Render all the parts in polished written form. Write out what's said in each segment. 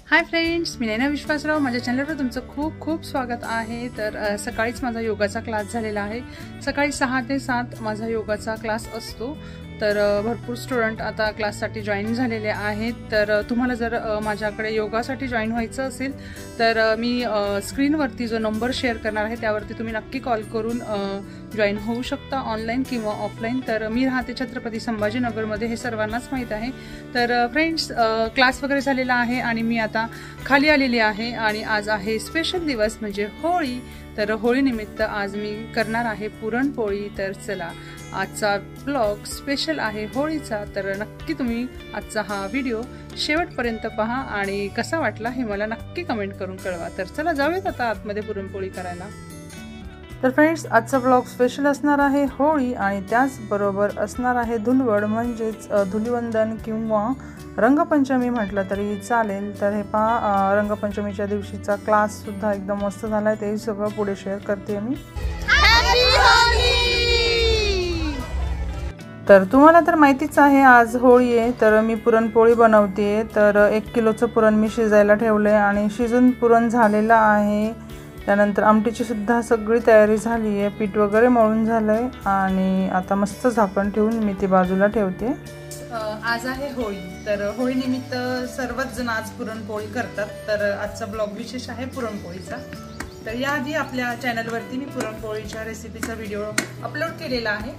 Hi friends, मी नैना विश्वासराव. माझ्या चॅनलवर तुमचं खूप खूप स्वागत आहे. तर सकाळीच माझा योगाचा क्लास झालेला आहे. सकाळी 6 ते 7 माझा योगाचा क्लास असतो. तर भरपूर स्टुडंट आता क्लाससाठी जॉईन झालेले आहेत. तर तुम्हाला जर माझ्याकडे योगासाठी जॉईन व्हायचं असेल तर मी स्क्रीनवरती जो नंबर शेअर करणार आहे त्यावरती तुम्ही नक्की कॉल करून जॉईन होऊ शकता, ऑनलाईन किंवा ऑफलाईन. तर मी राहते छत्रपती संभाजीनगरमध्ये, हे सर्वांनाच माहीत आहे. तर फ्रेंड्स, क्लास वगैरे झालेला आहे आणि मी आता खाली आलेली आहे. आणि आज आहे स्पेशल दिवस म्हणजे होळी. तर होळीनिमित्त आज मी करणार आहे पुरणपोळी. तर चला, आजचा ब्लॉग स्पेशल आहे होळीचा. तर नक्की तुम्ही आजचा हा व्हिडिओ शेवटपर्यंत पहा आणि कसा वाटला हे मला नक्की कमेंट करून कळवा. तर चला जाऊयात आता आतमध्ये पुरणपोळी करायला. तर फ्रेंड्स, आजचा ब्लॉग स्पेशल असणार आहे होळी आणि त्याचबरोबर असणार आहे धुलवड म्हणजेच धुलिवंदन किंवा रंगपंचमी म्हटलं तरी चालेल. तर हे पहा, रंगपंचमीच्या दिवशीचा क्लास सुद्धा एकदम मस्त झाला आहे. ते सगळं पुढे शेअर करते मी. तर तुम्हाला तर माहितीच आहे आज होळी आहे. तर मी पुरणपोळी बनवते. तर 1 किलोचं पुरण मी शिजायला ठेवलं आहे आणि शिजून पुरण झालेलं आहे. त्यानंतर आमटीची सुद्धा सगळी तयारी झाली आहे. पीठ वगैरे मळून झालं आहे आणि आता मस्त झाकण ठेवून मी ती बाजूला ठेवते. आज आहे होळी. तर होळीनिमित्त सर्वच जण आज पुरणपोळी करतात. तर आजचा ब्लॉग विशेष आहे पुरणपोळीचा. तर याआधी आपल्या चॅनलवरती मी पुरणपोळीच्या रेसिपीचा व्हिडिओ अपलोड केलेला आहे.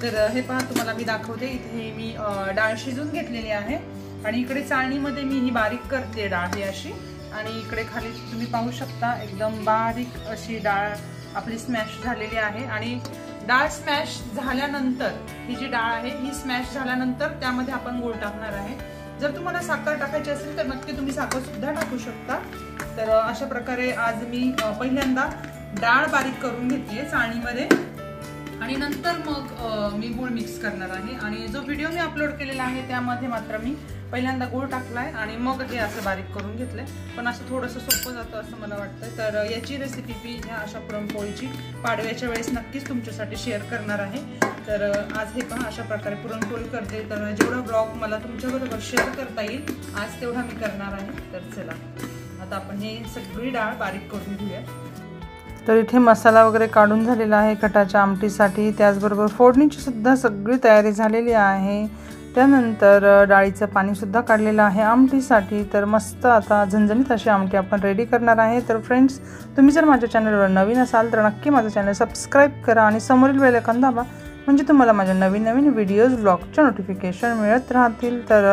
तर हे पहा, तुम्हाला मी दाखवते. इथे मी डाळ शिजून घेतलेली आहे आणि इकडे चाळणीमध्ये मी ही बारीक करते डाळ ही अशी. आणि इकडे खाली तुम्ही पाहू शकता एकदम बारीक अशी डाळ आपली स्मॅश झालेली आहे. आणि डाळ स्मॅश झाल्यानंतर ही जी डाळ आहे ही स्मॅश झाल्यानंतर त्यामध्ये आपण गूळ टाकणार आहे. जर तुम्हाला साखर टाकायची असेल तर नक्की तुम्ही साखर सुद्धा टाकू शकता. तर अशा प्रकारे आज मी पहिल्यांदा डाळ बारीक करून घेतली चाळणीमध्ये आणि नंतर मग मी गूळ मिक्स करणार आहे. आणि जो व्हिडिओ मी अपलोड केलेला आहे त्यामध्ये मात्र मी पहिल्यांदा गूळ टाकलाय आणि मग हे असं बारीक करून घेतलंय. पण असं थोडंसं सोपं जातं असं मला वाटतं. तर याची रेसिपी मी ह्या अशा पुरणपोळीची पाडव्याच्या वेळेस नक्कीच तुमच्यासाठी शेअर करणार आहे. तर आज हे पहा, अशा प्रकारे पुरणपोळी करते. तर जेवढा ब्लॉग मला तुमच्याबरोबर शेअर करता येईल आज तेवढा मी करणार आहे. तर चला, आता आपण हे सगळी डाळ बारीक करून घेऊया. तर इथे मसाला वगैरे काढून झालेला आहे कटाच्या आमटीसाठी. त्याचबरोबर फोडणीची सुद्धा सगळी तयारी झालेली आहे. त्यानंतर डाळीचं पाणीसुद्धा काढलेलं आहे आमटीसाठी. तर मस्त आता झणझणीत अशी आमटी आपण रेडी करणार आहे. तर फ्रेंड्स, तुम्ही जर माझ्या चॅनलवर नवीन असाल तर नक्की माझं चॅनल सबस्क्राईब करा आणि समोरील बेल आयकॉन दाबा, म्हणजे तुम्हाला माझ्या नवीन नवीन व्हिडिओज ब्लॉगचे नोटिफिकेशन मिळत राहतील. तर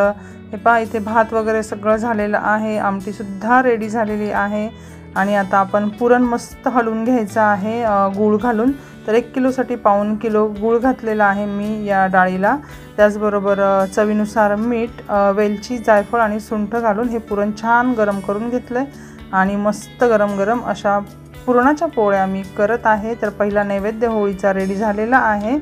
हे पहा, इथे भात वगैरे सगळं झालेलं आहे, आमटीसुद्धा रेडी झालेली आहे. आणि आता आपण पुरण मस्त हलवून घ्यायचं आहे गूळ घालून. तर 1 किलोसाठी 1.25 किलो गूळ घातलेला आहे मी या डाळीला. त्याचबरोबर चवीनुसार मीठ, वेलची, जायफळ आणि सुंठ घालून हे पुरण छान गरम करून घेतलं आहे. आणि मस्त गरम गरम अशा पुरणाच्या पोळ्या मी करत आहे. तर पहिला नैवेद्य होळीचा रेडी झालेला आहे.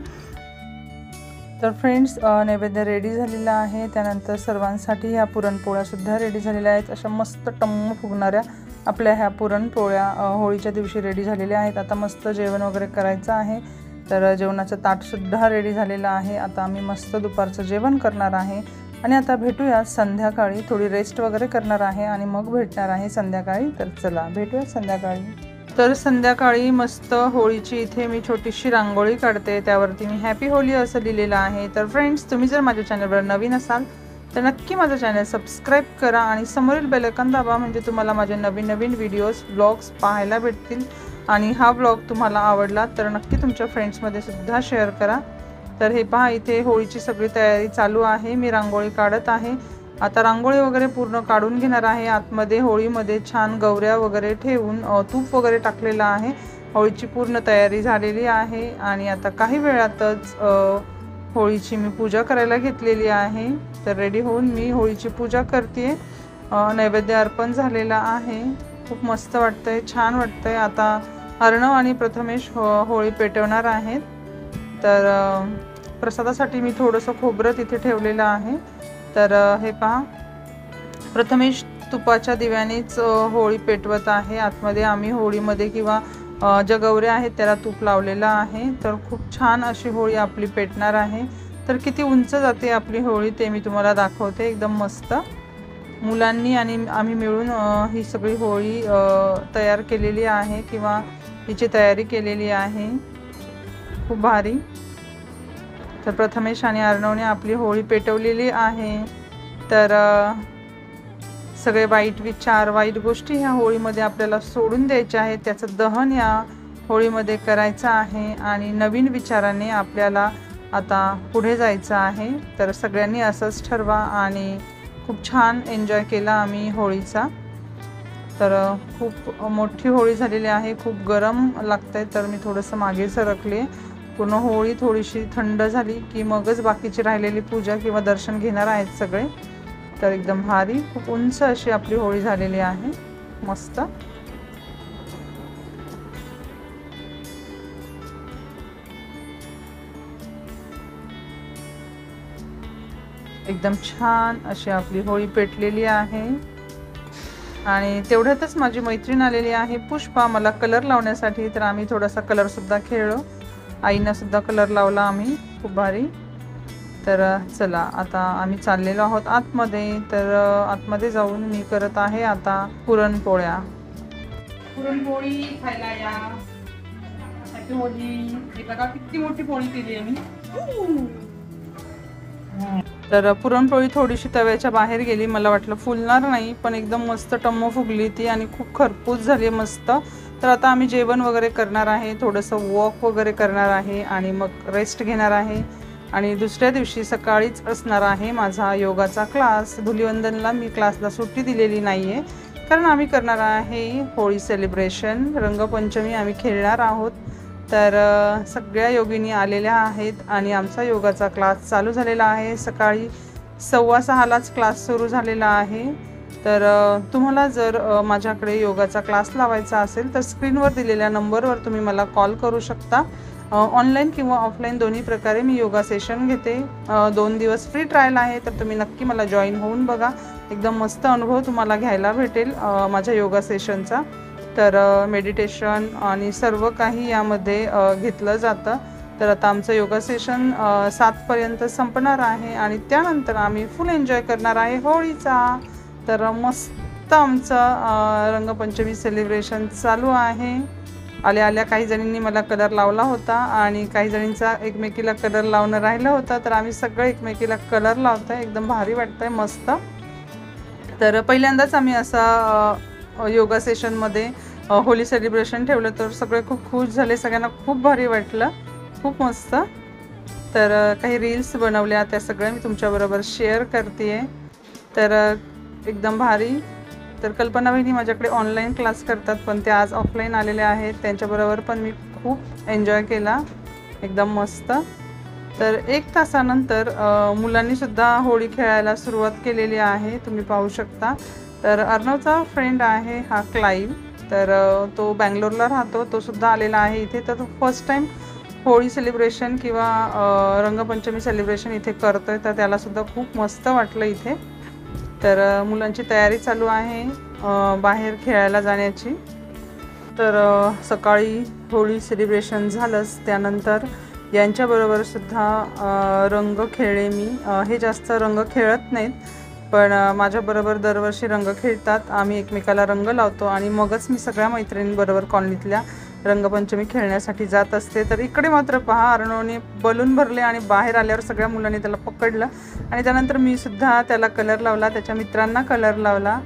तर फ्रेंड्स, नैवेद्य रेडी झालेला आहे. त्यानंतर सर्वांसाठी ह्या पुरणपोळ्यासुद्धा रेडी झालेल्या आहेत. अशा मस्त टम्म फुगणाऱ्या आपल्या ह्या पुरणपोळ्या होळीच्या दिवशी रेडी झालेल्या आहेत. आता मस्त जेवण वगैरे करायचं आहे. तर जेवणाचं ताटसुद्धा रेडी झालेलं आहे. आता आम्ही मस्त दुपारचं जेवण करणार आहे. आणि आता भेटूया संध्याकाळी. थोडी रेस्ट वगैरे करणार आहे आणि मग भेटणार आहे संध्याकाळी. तर चला भेटूया संध्याकाळी. तर संध्याकाळी मस्त होळीची इथे मी छोटीशी रांगोळी काढते. त्यावरती मी हॅपी होळी असं लिहिलेलं आहे. तर फ्रेंड्स, तुम्ही जर माझ्या चॅनलवर नवीन असाल तर नक्की माझं चॅनल सबस्क्राईब करा आणि समोरील बेल आयकॉन दाबा, म्हणजे तुम्हाला माझे नवीन नवीन व्हिडिओज ब्लॉग्स पाहायला भेटतील. आणि हा ब्लॉग तुम्हाला आवडला तर नक्की तुमच्या फ्रेंड्समध्ये सुद्धा शेअर करा. तर हे पहा, इथे होळीची सगळी तयारी चालू आहे. मी रांगोळी काढत आहे. आता रांगोळी वगैरे पूर्ण काढून घेणार आहे. आतमध्ये होळीमध्ये छान गौऱ्या वगैरे ठेवून तूप वगैरे टाकलेलं आहे. होळीची पूर्ण तयारी झालेली आहे. आणि आता काही वेळातच होळीची मी पूजा करायला घेतलेली आहे. तर रेडी होऊन मी होळीची पूजा करते. नैवेद्य अर्पण झालेला आहे. खूप मस्त वाटतंय, छान वाटतंय. आता अर्णव आणि प्रथमेश होळी पेटवणार आहेत. तर प्रसादासाठी मी थोडंसं खोबरं तिथे ठेवलेलं आहे. तर हे पहा, प्रथमेश तुपाच्या दिव्यानेच होळी पेटवत आहे. आतमध्ये आम्ही होळीमध्ये किंवा ज्या गौऱ्या आहेत त्याला तूप लावलेलं आहे. तर खूप छान अशी होळी आपली पेटणार आहे. तर किती उंच जाते आपली होळी ते मी तुम्हाला दाखवते एकदम मस्त. मुलांनी आणि आम्ही मिळून ही सगळी होळी तयार केलेली आहे किंवा हिची तयारी केलेली आहे। खूप भारी। तर प्रथमेश आणि अर्णवने आपली होळी पेटवलेली आहे। तर सगळे वाईट विचार, वाईट गोष्टी ह्या होळीमध्ये आपल्याला सोडून द्यायच्या आहेत, त्याचं दहन या होळीमध्ये करायचं आहे आणि नवीन विचाराने आपल्याला आता पुढे जायचं आहे। तर सगळ्यांनी असंच ठरवा आणि खूप छान एन्जॉय केला आम्ही होळीचा। तर खूप मोठी होळी झालेली आहे, खूप गरम लागतंय, तर मी थोडंसं मागे सरकले। पूर्ण होळी थोडीशी थंड झाली की मगच बाकीची राहिलेली पूजा किंवा दर्शन घेणार आहेत सगळे। तर एकदम भारी, खूप उंच अशी आपली होळी झालेली आहे, मस्त। एकदम छान अशी आपली होळी पेटलेली आहे। आणि तेवढ्यातच माझी मैत्रीण आलेली आहे पुष्पा, मला कलर लावण्यासाठी। तर आम्ही थोडासा कलर सुद्धा खेळलो, आईना सुद्धा कलर लावला आम्ही, खूप भारी। तर चला आता आम्ही चाललेलो आहोत आतमध्ये। तर आतमध्ये जाऊन मी करत आहे आता पुरणपोळ्या। पुरणपोळी खायला या, होळी। हे बघा किती मोठी पोळी केली आहे मी। तर पुरणपोळी थोडीशी तव्याच्या बाहेर गेली, मला वाटलं फुलणार नाही, पण एकदम मस्त टम्म फुगली ती आणि खूप खरपूस झाली, मस्त। तर आता आम्ही जेवण वगैरे करणार आहे, थोडंसं वॉक वगैरे करणार आहे आणि मग रेस्ट घेणार आहे। आणि दुसऱ्या दिवशी सकाळीच असणार आहे माझा योगाचा क्लास। धुलिवंदनला मी क्लासला सुट्टी दिलेली नाही आहे, कारण आम्ही करणार आहे होळी सेलिब्रेशन, रंगपंचमी आम्ही खेळणार आहोत। तर सगळ्या योगिनी आलेल्या आहेत आणि आमचा योगाचा क्लास चालू झालेला आहे। सकाळी 6:15लाच क्लास सुरू झालेला आहे। तर तुम्हाला जर माझ्याकडे योगाचा क्लास लावायचा असेल तर स्क्रीनवर दिलेल्या नंबरवर तुम्ही मला कॉल करू शकता। ऑनलाईन किंवा ऑफलाईन दोन्ही प्रकारे मी योगा सेशन घेते। 2 दिवस फ्री ट्रायल आहे, तर तुम्ही नक्की मला जॉईन होऊन बघा, एकदम मस्त अनुभव तुम्हाला घ्यायला भेटेल माझ्या योगा सेशनचा। तर मेडिटेशन आणि सर्व काही यामध्ये घेतलं जातं। तर आता आमचं योगा सेशन 7पर्यंत संपणार आहे आणि त्यानंतर आम्ही फुल एन्जॉय करणार आहे होळीचा। तर मस्त आमचं रंगपंचमी सेलिब्रेशन चालू आहे। आल्या आल्या काही जणींनी मला कलर लावला होता आणि काही जणींचा एकमेकीला कलर लावणं राहिलं होतं, तर आम्ही सगळे एकमेकीला कलर लावतोय, एकदम भारी वाटतंय, मस्त। तर पहिल्यांदाच आम्ही असा योगा सेशनमध्ये होळी सेलिब्रेशन ठेवलं, तर सगळे खूप खुश झाले, सगळ्यांना खूप भारी वाटलं, खूप मस्त। तर काही रील्स बनवल्या, त्या सगळ्या मी तुमच्याबरोबर शेअर करते। तर एकदम भारी। तर कल्पना वहिनी माझ्याकडे ऑनलाईन क्लास करतात, पण ते आज ऑफलाईन आलेले आहेत, त्यांच्याबरोबर पण मी खूप एन्जॉय केला, एकदम मस्त। तर 1 तासानंतर मुलांनीसुद्धा होळी खेळायला सुरुवात केलेली आहे, तुम्ही पाहू शकता। तर अर्णवचा फ्रेंड आहे हा क्लाइव, तर तो बँगलोरला राहतो, तो सुद्धा आलेला आहे इथे। तर तो फर्स्ट टाईम होळी सेलिब्रेशन किंवा रंगपंचमी सेलिब्रेशन इथे करतोय, तर त्यालासुद्धा खूप मस्त वाटलं इथे। तर मुलांची तयारी चालू आहे बाहेर खेळायला जाण्याची। तर सकाळी होळी सेलिब्रेशन झालंच, त्यानंतर यांच्याबरोबर सुद्धा रंग खेळले मी। हे जास्त रंग खेळत नाहीत, पण माझ्याबरोबर दरवर्षी रंग खेळतात, आम्ही एकमेकाला रंग लावतो आणि मगच मी सगळ्या मैत्रिणींबरोबर कॉलनीतल्या रंगपंचमी खेळण्यासाठी जात असते। तर इकडे मात्र पहा, अर्णवने बलून भरले आणि बाहेर आल्यावर सगळ्या मुलांनी त्याला पकडलं आणि त्यानंतर मी सुद्धा त्याला कलर लावला, त्याच्या मित्रांना कलर लावला।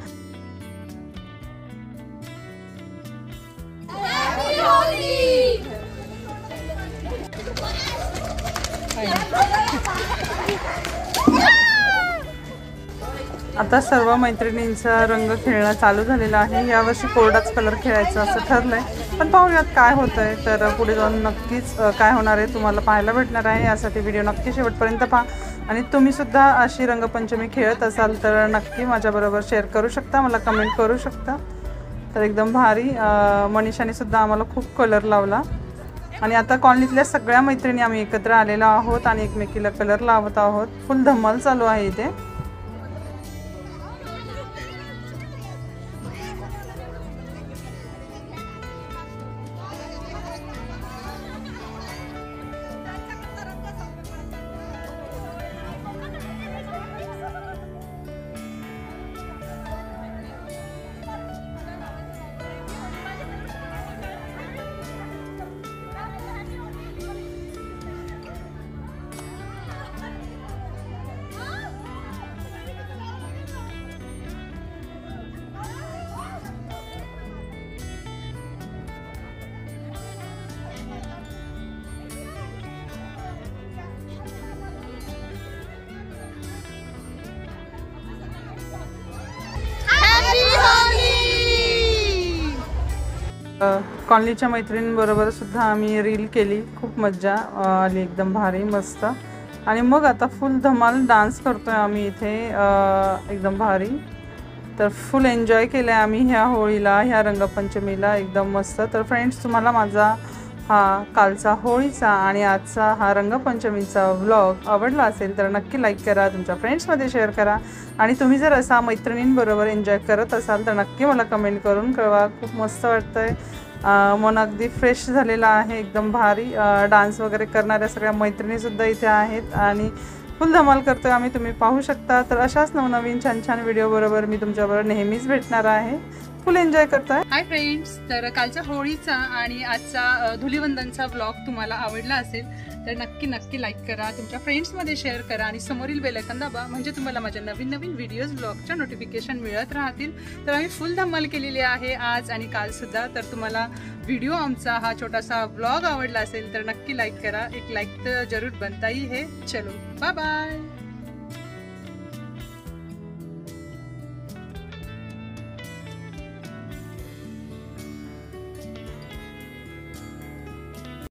आता सर्व मैत्रिणींचा रंग खेळणं चालू झालेला आहे। यावर्षी कोरडाच कलर खेळायचं असं ठरलंय, पण पाहूयात काय होतंय। तर पुढे जाऊन नक्कीच काय होणार आहे तुम्हाला पाहायला भेटणार आहे, यासाठी व्हिडिओ नक्की शेवटपर्यंत पहा। आणि तुम्ही सुद्धा अशी रंगपंचमी खेळत असाल तर नक्की माझ्याबरोबर शेअर करू शकता, मला कमेंट करू शकता। तर एकदम भारी, मनीषाने सुद्धा आम्हाला खूप कलर लावला आणि आता कॉलनीतल्या सगळ्या मैत्रिणी आम्ही एकत्र आलेलो आहोत आणि एकमेकीला कलर लावत आहोत। फुल धमाल चालू आहे इथे। कॉलनीच्या मैत्रिणींबरोबर सुद्धा आम्ही रील केली, खूप मज्जा आली, एकदम भारी मस्त. आणि मग आता फुल धमाल डान्स करतोय आम्ही इथे, एकदम भारी. तर फुल एन्जॉय केलं आहे आम्ही ह्या होळीला, ह्या रंगपंचमीला, एकदम मस्त. तर फ्रेंड्स, तुम्हाला माझा हा कालचा होळीचा आणि आजचा हा रंगपंचमीचा व्लॉग आवडला असेल तर नक्की लाईक करा, तुमच्या फ्रेंड्समध्ये शेअर करा. आणि तुम्ही जर असा मैत्रिणींबरोबर एन्जॉय करत असाल तर नक्की मला कमेंट करून कळवा. खूप मस्त वाटतं आहे, मन अगदी फ्रेश झालेलं आहे, एकदम भारी. डान्स वगैरे करणाऱ्या सगळ्या मैत्रिणीसुद्धा इथे आहेत आणि फुल धमाल करतो आहे आम्ही, तुम्ही पाहू शकता. तर अशाच नवनवीन छान छान व्हिडिओबरोबर मी तुमच्याबरोबर नेहमीच भेटणार आहे. फुल एन्जॉय करताय. हाय फ्रेंड्स, तर कालच्या होळीचा आणि आजचा धुलीवंदनचा व्लॉग तुम्हाला आवडला असेल तर नक्की नक्की लाईक करा, तुमच्या फ्रेंड्समध्ये शेअर करा आणि समोरील बेल आयकॉन दाबा, म्हणजे तुम्हाला माझ्या नवीन नवीन व्हिडिओज व्लॉगच्या नोटिफिकेशन मिळत राहतील. तर आम्ही फुल धमाल केलेली आहे आज आणि कालसुद्धा. तर तुम्हाला व्हिडिओ आमचा हा छोटासा व्लॉग आवडला असेल तर नक्की लाईक करा, एक लाईक तर जरूर बनता ही है. चलो बाय बाय.